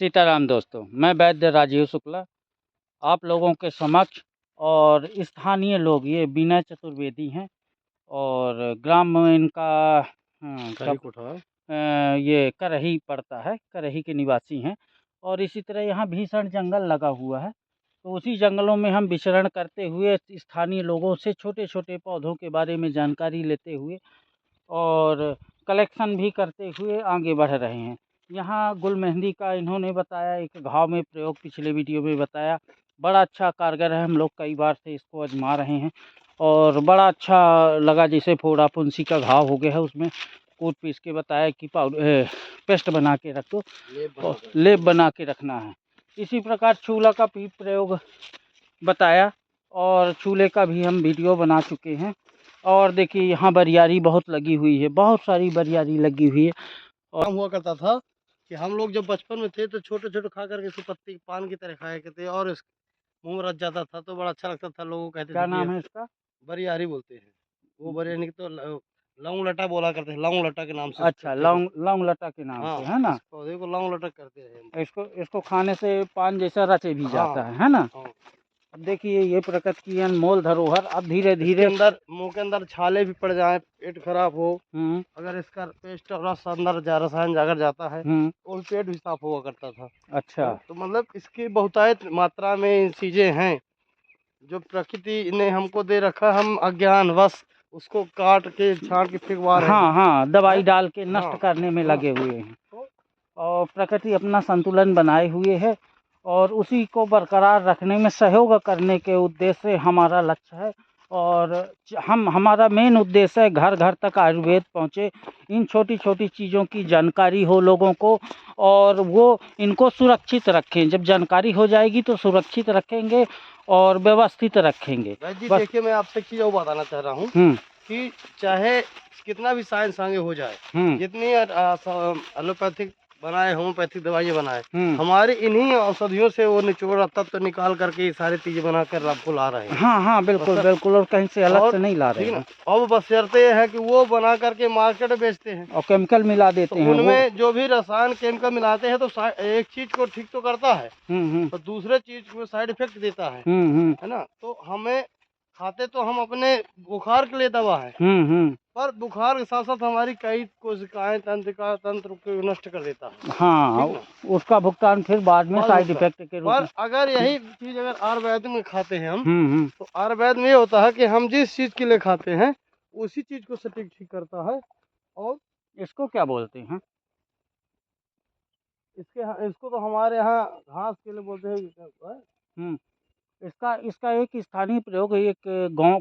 सीताराम दोस्तों, मैं वैद्य राजीव शुक्ला आप लोगों के समक्ष और स्थानीय लोग ये विनय चतुर्वेदी हैं और ग्राम में इनका ये करही पड़ता है, करही के निवासी हैं और इसी तरह यहाँ भीषण जंगल लगा हुआ है। तो उसी जंगलों में हम विचरण करते हुए स्थानीय लोगों से छोटे छोटे पौधों के बारे में जानकारी लेते हुए और कलेक्शन भी करते हुए आगे बढ़ रहे हैं। यहाँ गुल मेहंदी का इन्होंने बताया, एक घाव में प्रयोग पिछले वीडियो में बताया, बड़ा अच्छा कारगर है। हम लोग कई बार से इसको आजमा रहे हैं और बड़ा अच्छा लगा। जैसे फोड़ा फुंसी का घाव हो गया है, उसमें कूट पीस के बताया कि पाउडर पेस्ट बना के रख दो और लेप बना के रखना है। इसी प्रकार चूल्हा का भी प्रयोग बताया और चूल्हे का भी हम वीडियो बना चुके हैं। और देखिए यहाँ बरियारी बहुत लगी हुई है, बहुत सारी बरियारी लगी हुई है। और हुआ करता था कि हम लोग जब बचपन में थे तो छोटे छोटे खा करके इसको पत्ती पान की तरह खाया करते और इस मुंह में रच जाता था तो बड़ा अच्छा लगता था। लोगों कहते थे क्या नाम है इसका? बरियारी बोलते हैं। वो बरियानी तो लौंग लटा बोला करते हैं, लौंग लटा के नाम से। अच्छा, लौंग लटा के नाम से है ना? इस पौधे को लौंग लटा करते हैं। इसको खाने से पान जैसा रचे भी जाता है ना? अब देखिए ये प्रकृति की अनमोल धरोहर अब धीरे धीरे अंदर मुंह के अंदर छाले भी पड़ जाए, पेट खराब हो, अगर इसका पेस्ट और रस अंदर रसायन जाकर जाता है तो पेट भी साफ हुआ करता था। अच्छा, तो मतलब इसकी बहुतायत मात्रा में चीजें हैं जो प्रकृति ने हमको दे रखा, हम अज्ञानवश उसको काट के छांट के फेंकवा रहे हैं। हाँ, दवाई डाल के नष्ट करने में लगे हुए हैं और प्रकृति अपना संतुलन बनाए हुए है और उसी को बरकरार रखने में सहयोग करने के उद्देश्य से हमारा लक्ष्य है। और हमारा मेन उद्देश्य है घर घर तक आयुर्वेद पहुँचे, इन छोटी छोटी चीज़ों की जानकारी हो लोगों को और वो इनको सुरक्षित रखें। जब जानकारी हो जाएगी तो सुरक्षित रखेंगे और व्यवस्थित रखेंगे। देखिए मैं आपसे एक चीज़ और बताना चाह रहा हूँ कि चाहे कितना भी साइंस आगे हो जाए, जितनी एलोपैथिक बनाए, होम्योपैथिक दवाइयाँ बनाए, हमारे इन्हीं औषधियों से वो निचोड़ तत्व तो निकाल करके सारी चीजें बनाकर आपको ला रहे हैं। हाँ, बिल्कुल बिल्कुल, और कहीं से अलग से नहीं ला रहे हैं। अब बस शर्ते ये है कि वो बना करके मार्केट में बेचते हैं और केमिकल मिला देते हैं। उनमें जो भी रसायन केमिकल मिलाते हैं तो एक चीज को ठीक तो करता है तो दूसरे चीज को साइड इफेक्ट देता है ना। तो हमें खाते तो हम अपने बुखार के लिए दवा है, पर बुखार के साथ साथ हमारी कई कोशिकाएं तंत्र को नष्ट कर देता है। हाँ, उसका भुगतान फिर बाद में साइड इफेक्ट के रूप में। पर अगर यही चीज अगर आयुर्वेद में खाते हैं हम तो आयुर्वेद में ये होता है कि हम जिस चीज के लिए खाते हैं उसी चीज को सटीक ठीक करता है। और इसको क्या बोलते हैं? इसको तो हमारे यहाँ घास के लिए बोलते हैं। इसका एक स्थानीय प्रयोग एक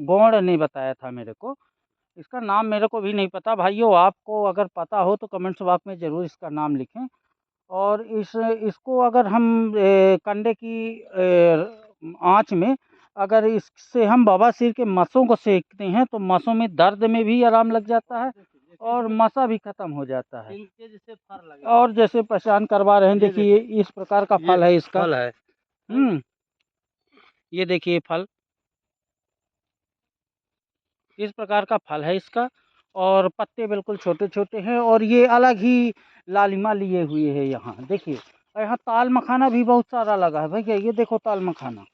गौड़ ने बताया था मेरे को। इसका नाम मेरे को भी नहीं पता। भाइयों, आपको अगर पता हो तो कमेंट्स बॉक्स में ज़रूर इसका नाम लिखें। और इसको अगर हम कंडे की आँच में अगर इससे हम बवासीर के मसों को सेकते हैं तो मसों में दर्द में भी आराम लग जाता है और मसा भी खत्म हो जाता है। और जैसे पहचान करवा रहे हैं, देखिए इस प्रकार का फल है इसका। ये देखिए फल इस प्रकार का फल है इसका और पत्ते बिल्कुल छोटे छोटे हैं और ये अलग ही लालिमा लिए हुए है। यहाँ देखिए, यहाँ ताल मखाना भी बहुत सारा लगा है भैया। ये देखो ताल मखाना,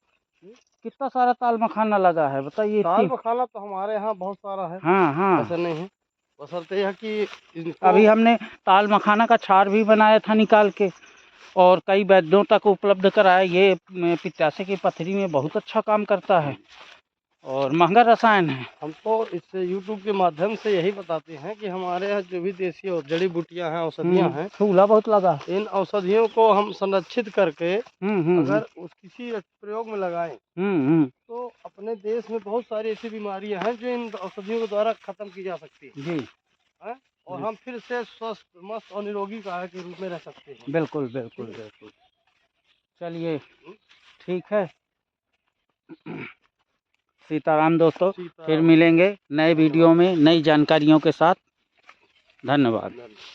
कितना सारा ताल मखाना लगा है, बताइए। ताल मखाना तो हमारे यहाँ बहुत सारा है। हाँ, ऐसा नहीं है, बशर्ते यह कि अभी हमने ताल मखाना का छार भी बनाया था निकाल के और कई वैद्यों तक उपलब्ध कराया। ये पित्ताशय की पथरी में बहुत अच्छा काम करता है और महंगा रसायन है। हम तो इससे यूट्यूब के माध्यम से यही बताते हैं कि हमारे यहाँ जो भी देसी और जड़ी बूटियाँ हैं, औषधियाँ हैं, चूल्हा बहुत लगा, इन औषधियों को हम संरक्षित करके अगर किसी प्रयोग में लगाएं तो अपने देश में बहुत सारी ऐसी बीमारियां हैं जो इन औषधियों के द्वारा खत्म की जा सकती है और हम फिर से स्वस्थ, मस्त और निरोगी काया के रूप में रह सकते हैं। बिल्कुल बिल्कुल बिल्कुल। चलिए ठीक है। सीताराम दोस्तों, फिर मिलेंगे नए वीडियो में नई जानकारियों के साथ। धन्यवाद।